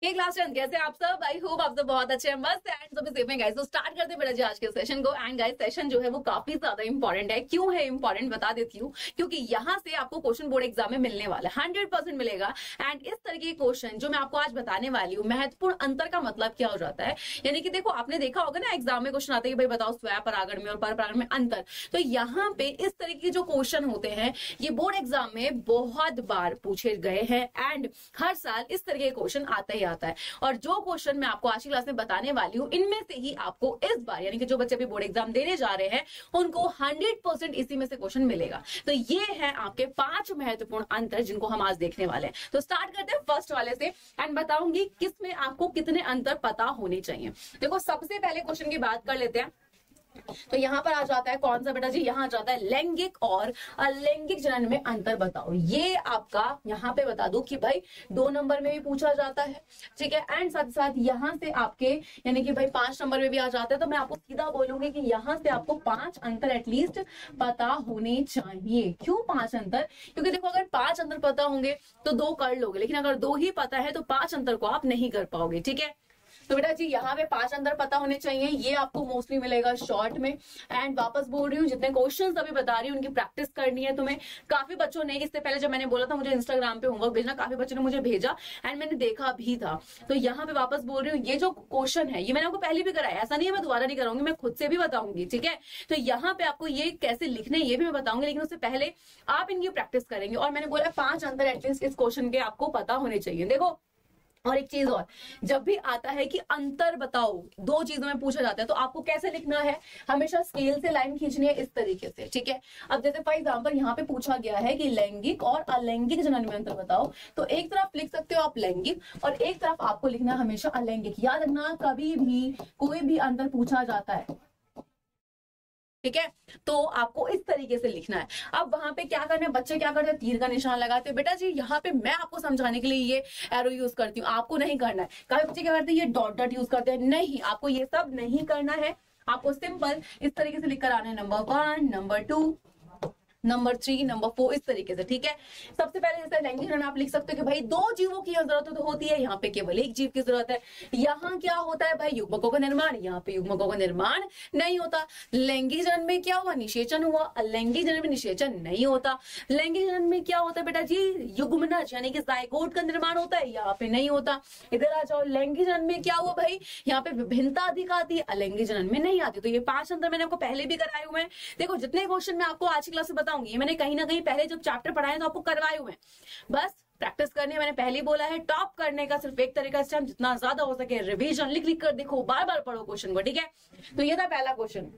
ये क्लास 10 कैसे आप सब? आई होप आप सब बहुत अच्छे हैं, मस्त एंड सब सेफ हैं गाइस। तो स्टार्ट करते हैं बेटा जी आज के सेशन को। एंड गाइस सेशन जो है वो काफी ज्यादा इंपॉर्टेंट है। क्यों है इंपॉर्टेंट बता देती हूँ, क्योंकि यहाँ से आपको क्वेश्चन बोर्ड एग्जाम में मिलने वाला है, 100% मिलेगा। एंड इस तरह के क्वेश्चन जो मैं आपको आज बताने वाली हूँ, महत्वपूर्ण अंतर का मतलब क्या हो जाता है। यानी कि देखो आपने देखा होगा ना एग्जाम में क्वेश्चन आते हैं भाई बताओ स्वयं परागण में और पर परागण में अंतर। तो यहाँ पे इस तरह के जो क्वेश्चन होते हैं ये बोर्ड एग्जाम में बहुत बार पूछे गए हैं एंड हर साल इस तरह के क्वेश्चन आता ही आता है। और जो क्वेश्चन मैं आपको आज की क्लास में बताने वाली हूं इनमें से ही आपको इस बार यानी कि जो बच्चे अभी बोर्ड एग्जाम देने जा रहे हैं उनको 100% इसी में से क्वेश्चन मिलेगा। तो ये है आपके 5 महत्वपूर्ण अंतर जिनको हम आज देखने वाले हैं। तो स्टार्ट करते हैं फर्स्ट वाले से एंड बताऊंगी किसमें आपको कितने अंतर पता होने चाहिए। देखो सबसे पहले क्वेश्चन की बात कर लेते हैं। तो यहां पर आ जाता है कौन सा बेटा जी, यहां आ जाता है लैंगिक और अलैंगिक जनन में अंतर बताओ। ये आपका यहां पे बता दो कि भाई 2 नंबर में भी पूछा जाता है, ठीक है। एंड साथ साथ यहां से आपके यानी कि भाई 5 नंबर में भी आ जाता है। तो मैं आपको सीधा बोलूंगी कि यहां से आपको 5 अंतर एटलीस्ट पता होने चाहिए। क्यों 5 अंतर? क्योंकि देखो अगर 5 अंतर पता होंगे तो 2 कर लोगे, लेकिन अगर 2 ही पता है तो 5 अंतर को आप नहीं कर पाओगे, ठीक है। तो बेटा जी यहाँ पे 5 अंतर पता होने चाहिए। ये आपको मोस्टली मिलेगा शॉर्ट में। एंड वापस बोल रही हूँ जितने क्वेश्चंस अभी बता रही हूँ उनकी प्रैक्टिस करनी है तुम्हें। काफी बच्चों ने इससे पहले जब मैंने बोला था मुझे इंस्टाग्राम पे होमवर्क भेजना, काफी बच्चों ने मुझे भेजा एंड मैंने देखा भी था। तो यहाँ पे वापस बोल रही हूँ ये जो क्वेश्चन है ये मैंने आपको पहले भी कराया, ऐसा नहीं है मैं दोबारा नहीं कराऊंगी, मैं खुद से भी बताऊंगी, ठीक है। तो यहाँ पे आपको ये कैसे लिखने ये भी मैं बताऊंगी, लेकिन उससे पहले आप इनकी प्रैक्टिस करेंगे। और मैंने बोला 5 अंतर एटलीस्ट इस क्वेश्चन के आपको पता होने चाहिए। देखो और एक चीज और, जब भी आता है कि अंतर बताओ 2 चीजों में पूछा जाता है तो आपको कैसे लिखना है, हमेशा स्केल से लाइन खींचनी है इस तरीके से, ठीक है। अब जैसे फॉर एग्जांपल यहाँ पे पूछा गया है कि लैंगिक और अलैंगिक जनन में अंतर बताओ, तो एक तरफ लिख सकते हो आप लैंगिक और एक तरफ आपको लिखना हमेशा अलैंगिक। याद रखना कभी भी कोई भी अंतर पूछा जाता है, ठीक है, तो आपको इस तरीके से लिखना है। अब वहां पे क्या करना है, बच्चे क्या करते हैं तीर का निशान लगाते हैं। बेटा जी यहाँ पे मैं आपको समझाने के लिए ये एरो यूज करती हूँ, आपको नहीं करना है। काफी बच्चे क्या करते हैं ये डॉट डॉट यूज करते हैं, नहीं आपको ये सब नहीं करना है। आपको सिंपल इस तरीके से लिखकर आना है, नंबर 1, नंबर 2, नंबर 3, नंबर 4, इस तरीके से, ठीक है। सबसे पहले जैसे लैंगिक जनन आप लिख सकते हो कि भाई 2 जीवों की जरूरत तो होती है, यहाँ पे केवल 1 जीव की जरूरत है। यहाँ क्या होता है भाई युग्मकों का निर्माण, यहाँ पे युग्मकों का निर्माण नहीं होता। लैंगिक जनन में क्या हुआ, निषेचन हुआ। अलैंगिक जनन में निषेचन नहीं होता। लैंगिक जनन में क्या होता है बेटा जी, युग्मनज यानी कि जायगोट का निर्माण होता है, यहाँ पे नहीं होता। इधर आ जाओ, लैंगिक जनन में क्या हुआ भाई, यहाँ पे विभिन्नता अधिक आती है, अलैंगिक जनन में नहीं आती। तो ये 5 अंतर मैंने आपको पहले भी कराए हुए हैं। देखो जितने क्वेश्चन मैं आपको आज की क्लास में ये मैंने कहीं ना कहीं पहले जब चैप्टर पढ़ाए तो आपको करवाए हुए हैं, बस प्रैक्टिस करनी है। मैंने पहले ही बोला है टॉप करने का सिर्फ एक तरीका है, जितना ज्यादा हो सके रिवीजन लिख लिख कर देखो, बार बार पढ़ो क्वेश्चन को, ठीक है। तो ये था पहला क्वेश्चन।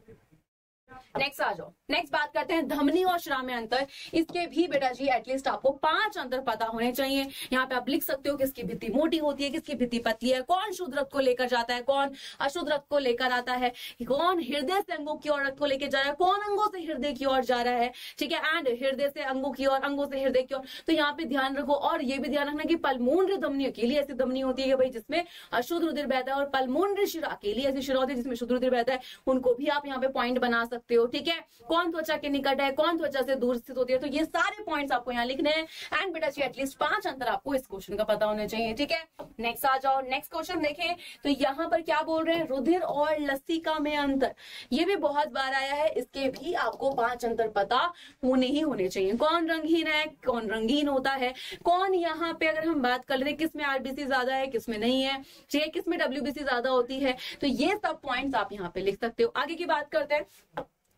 नेक्स्ट आ जाओ, नेक्स्ट बात करते हैं धमनी और श्राव्य अंतर। इसके भी बेटा जी एटलीस्ट आपको 5 अंतर पता होने चाहिए। यहाँ पे आप लिख सकते हो किसकी भित्ति मोटी होती है, किसकी भित्ति पतली है, कौन शुद्ध रक्त को लेकर जाता है, कौन अशुद्ध रक्त को लेकर आता है, कौन हृदय से अंगों की ओर रक्त को लेकर जा रहा है, कौन अंगों से हृदय की ओर जा रहा है, ठीक है। एंड हृदय से अंगों की ओर, अंगों से हृदय की ओर। तो यहाँ पे ध्यान रखो और ये भी ध्यान रखना कि पल्मोनरी धमनी अकेली ऐसी धमनी होती है भाई जिसमें अशुद्ध रुधिर बहता है, और पल्मोनरी शिरा अकेली ऐसी शिरा होती है जिसमें शुद्ध रुधिर बहता है। उनको भी आप यहाँ पे पॉइंट बना सकते हो, ठीक है। कौन त्वचा के निकट है, कौन त्वचा से दूर स्थित होती है। तो ये सारे पॉइंट्स आपको यहाँ लिखने हैं। एंड बेटा जी एटलीस्ट 5 अंतर आपको इस क्वेश्चन का पता होना चाहिए, ठीक है। नेक्स्ट आ जाओ, नेक्स्ट क्वेश्चन देखें। तो यहाँ पर क्या बोल रहे हैं, रुधिर और लसिका में अंतर। ये भी बहुत बार आया है, इसके भी आपको 5 अंतर पता होने ही होने चाहिए। कौन रंगहीन है, कौन रंगीन होता है, कौन यहाँ पे अगर हम बात कर रहे हैं किसमें आरबीसी ज्यादा है, किसमें नहीं है, ठीक, किसमें डब्ल्यूबीसी ज्यादा होती है। तो ये सब पॉइंट्स आप यहाँ पे लिख सकते हो। आगे की बात करते हैं,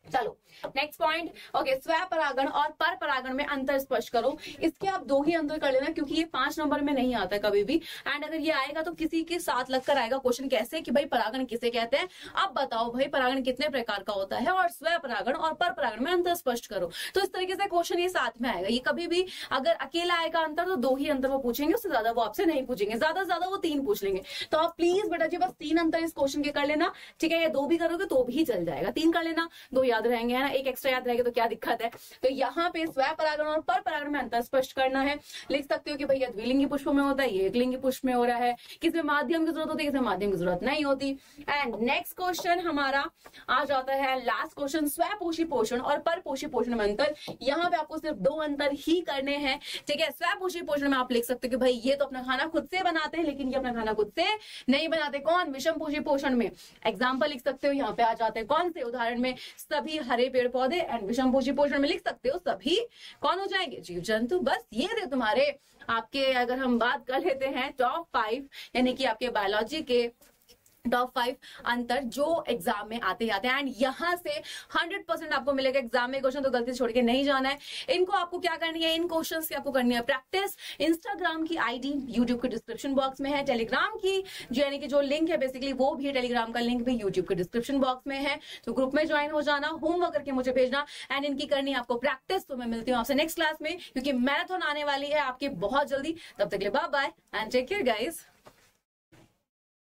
चलो नेक्स्ट पॉइंट। ओके, स्वयं परागण और पर परागण में अंतर स्पष्ट करो। इसके आप 2 ही अंतर कर लेना क्योंकि ये 5 नंबर में नहीं आता है कभी भी। एंड अगर ये आएगा तो किसी के साथ लगकर आएगा क्वेश्चन, कैसे कि भाई परागण किसे कहते हैं। अब बताओ भाई परागण कितने प्रकार का होता है और स्वयं परागण और पर परागण में अंतर स्पष्ट करो। तो इस तरीके से क्वेश्चन ये साथ में आएगा। ये कभी भी अगर अकेला आएगा अंतर तो 2 ही अंतर वो पूछेंगे, उससे ज्यादा वो आपसे नहीं पूछेंगे, ज्यादा से ज्यादा वो 3 पूछ लेंगे। तो आप प्लीज बेटा जी बस 3 अंतर इस क्वेश्चन के कर लेना, ठीक है। या 2 भी करोगे तो भी चल जाएगा, 3 कर लेना, 2 याद याद रहेंगे, है ना, एक एक्स्ट्रा याद रहेगा तो क्या दिक्कत है। तो यहाँ पे स्वय परागण और पर परागण में अंतर स्पष्ट करना है। लिख सकते हो कि भैया द्विलिंगी पुष्प में होता है, ये एकलिंगी पुष्प में हो रहा है, किसमें माध्यम की जरूरत होती है, किसमें माध्यम की जरूरत नहीं होती। एंड नेक्स्ट क्वेश्चन हमारा आ जाता है लास्ट क्वेश्चन, स्वयपोषी पोषण और परपोषी पोषण में अंतर। यहाँ पे आपको सिर्फ 2 अंतर ही करने हैं, ठीक है। स्वयपोषी पोषण में आप लिख सकते हो कि भाई ये तो अपना खाना खुद से बनाते हैं, लेकिन ये अपना खाना खुद से नहीं बनाते। कौन? विषमपोषी पोषण में एग्जाम्पल लिख सकते हो, यहाँ पे आ जाते हैं कौन से उदाहरण में, सभी हरे पेड़ पौधे। एंड विषमपोषी पोषण में लिख सकते हो सभी कौन हो जाएंगे? जीव जंतु। बस ये थे तुम्हारे आपके, अगर हम बात कर लेते हैं टॉप 5 यानी कि आपके बायोलॉजी के टॉप 5 अंतर जो एग्जाम में आते जाते हैं। एंड यहां से 100% आपको मिलेगा एग्जाम में क्वेश्चन, तो गलती छोड़ के नहीं जाना है। इनको आपको क्या करनी है, इन क्वेश्चंस की आपको करनी है प्रैक्टिस। इंस्टाग्राम की आईडी यूट्यूब के डिस्क्रिप्शन बॉक्स में है, टेलीग्राम की जो यानी कि जो लिंक है बेसिकली वो भी, टेलीग्राम का लिंक भी यूट्यूब के डिस्क्रिप्शन बॉक्स में है। तो ग्रुप में ज्वाइन हो जाना, होमवर्क करके मुझे भेजना एंड इनकी करनी है आपको प्रैक्टिस। तो मैं मिलती हूँ आपसे नेक्स्ट क्लास में, क्योंकि मैराथन आने वाली है आपकी बहुत जल्दी। तब तक के लिए bye bye and take care guys.